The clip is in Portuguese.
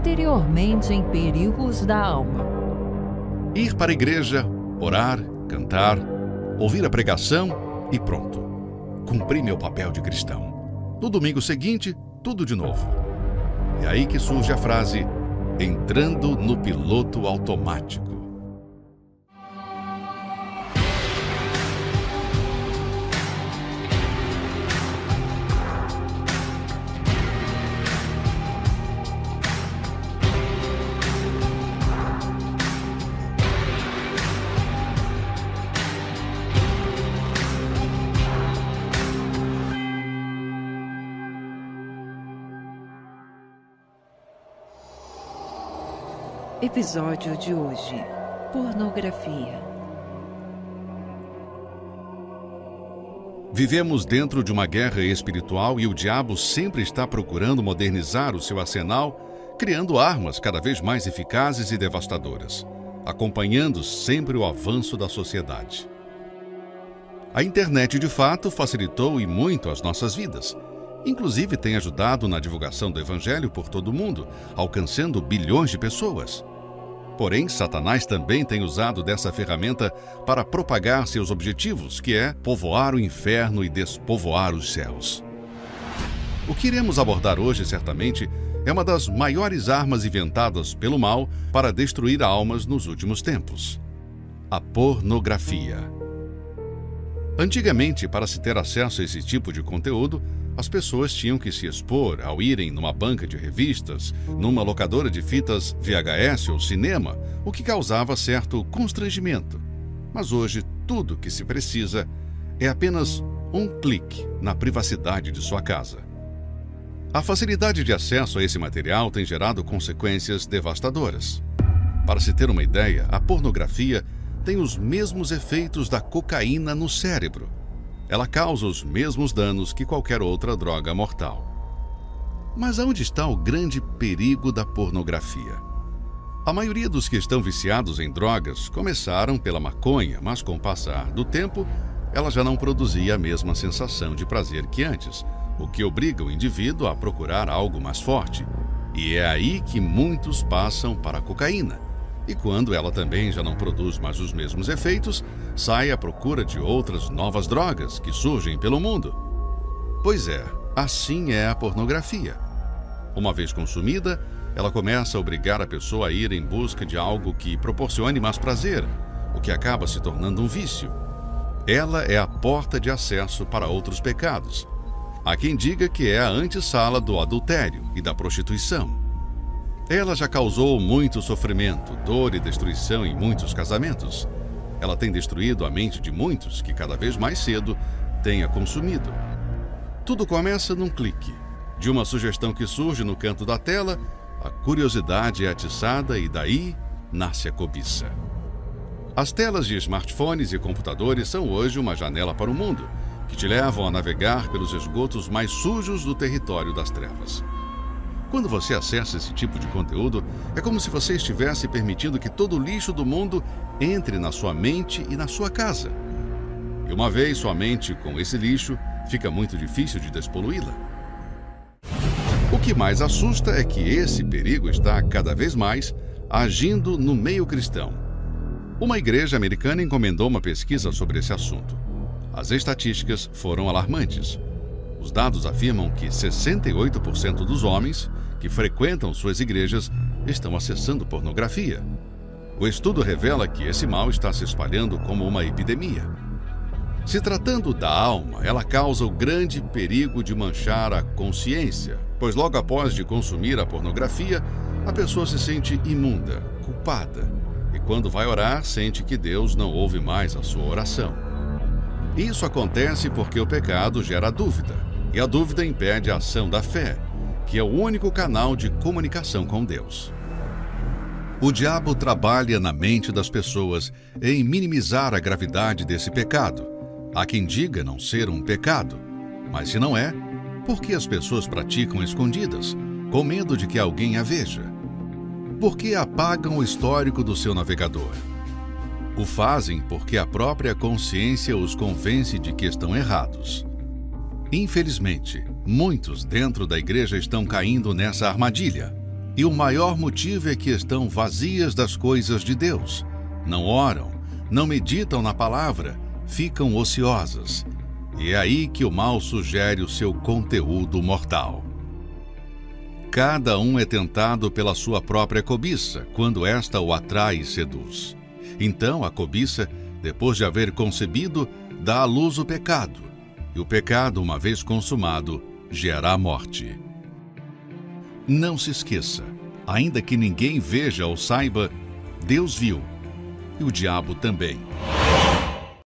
anteriormente em Perigos da Alma. Ir para a igreja, orar, cantar, ouvir a pregação e pronto. Cumpri meu papel de cristão. No domingo seguinte, tudo de novo. É aí que surge a frase, entrando no piloto automático. Episódio de hoje: pornografia. Vivemos dentro de uma guerra espiritual e o diabo sempre está procurando modernizar o seu arsenal, criando armas cada vez mais eficazes e devastadoras, acompanhando sempre o avanço da sociedade. A internet, de fato, facilitou e muito as nossas vidas. Inclusive tem ajudado na divulgação do Evangelho por todo o mundo, alcançando bilhões de pessoas. Porém, Satanás também tem usado dessa ferramenta para propagar seus objetivos, que é povoar o inferno e despovoar os céus. O que iremos abordar hoje, certamente, é uma das maiores armas inventadas pelo mal para destruir almas nos últimos tempos: a pornografia. Antigamente, para se ter acesso a esse tipo de conteúdo, as pessoas tinham que se expor ao irem numa banca de revistas, numa locadora de fitas VHS ou cinema, o que causava certo constrangimento. Mas hoje, tudo que se precisa é apenas um clique na privacidade de sua casa. A facilidade de acesso a esse material tem gerado consequências devastadoras. Para se ter uma ideia, a pornografia tem os mesmos efeitos da cocaína no cérebro. Ela causa os mesmos danos que qualquer outra droga mortal. Mas aonde está o grande perigo da pornografia? A maioria dos que estão viciados em drogas começaram pela maconha, mas com o passar do tempo, ela já não produzia a mesma sensação de prazer que antes, o que obriga o indivíduo a procurar algo mais forte. E é aí que muitos passam para a cocaína. E quando ela também já não produz mais os mesmos efeitos, sai à procura de outras novas drogas que surgem pelo mundo. Pois é, assim é a pornografia. Uma vez consumida, ela começa a obrigar a pessoa a ir em busca de algo que proporcione mais prazer, o que acaba se tornando um vício. Ela é a porta de acesso para outros pecados. Há quem diga que é a antessala do adultério e da prostituição. Ela já causou muito sofrimento, dor e destruição em muitos casamentos. Ela tem destruído a mente de muitos que cada vez mais cedo têm a consumido. Tudo começa num clique. De uma sugestão que surge no canto da tela, a curiosidade é atiçada e daí nasce a cobiça. As telas de smartphones e computadores são hoje uma janela para o mundo, que te levam a navegar pelos esgotos mais sujos do território das trevas. Quando você acessa esse tipo de conteúdo, é como se você estivesse permitindo que todo o lixo do mundo entre na sua mente e na sua casa. E uma vez sua mente com esse lixo, fica muito difícil de despoluí-la. O que mais assusta é que esse perigo está cada vez mais agindo no meio cristão. Uma igreja americana encomendou uma pesquisa sobre esse assunto. As estatísticas foram alarmantes. Os dados afirmam que 68% dos homens que frequentam suas igrejas estão acessando pornografia. O estudo revela que esse mal está se espalhando como uma epidemia. Se tratando da alma, ela causa o grande perigo de manchar a consciência, pois logo após de consumir a pornografia, a pessoa se sente imunda, culpada, e quando vai orar, sente que Deus não ouve mais a sua oração. Isso acontece porque o pecado gera dúvida, e a dúvida impede a ação da fé, que é o único canal de comunicação com Deus. O diabo trabalha na mente das pessoas em minimizar a gravidade desse pecado. Há quem diga não ser um pecado, mas se não é, por que as pessoas praticam escondidas, com medo de que alguém a veja? Por que apagam o histórico do seu navegador? O fazem porque a própria consciência os convence de que estão errados. Infelizmente, muitos dentro da igreja estão caindo nessa armadilha. E o maior motivo é que estão vazias das coisas de Deus. Não oram, não meditam na palavra, ficam ociosas. E é aí que o mal sugere o seu conteúdo mortal. Cada um é tentado pela sua própria cobiça, quando esta o atrai e seduz. Então a cobiça, depois de haver concebido, dá à luz o pecado. E o pecado, uma vez consumado, gera a morte. Não se esqueça, ainda que ninguém veja ou saiba, Deus viu, e o diabo também.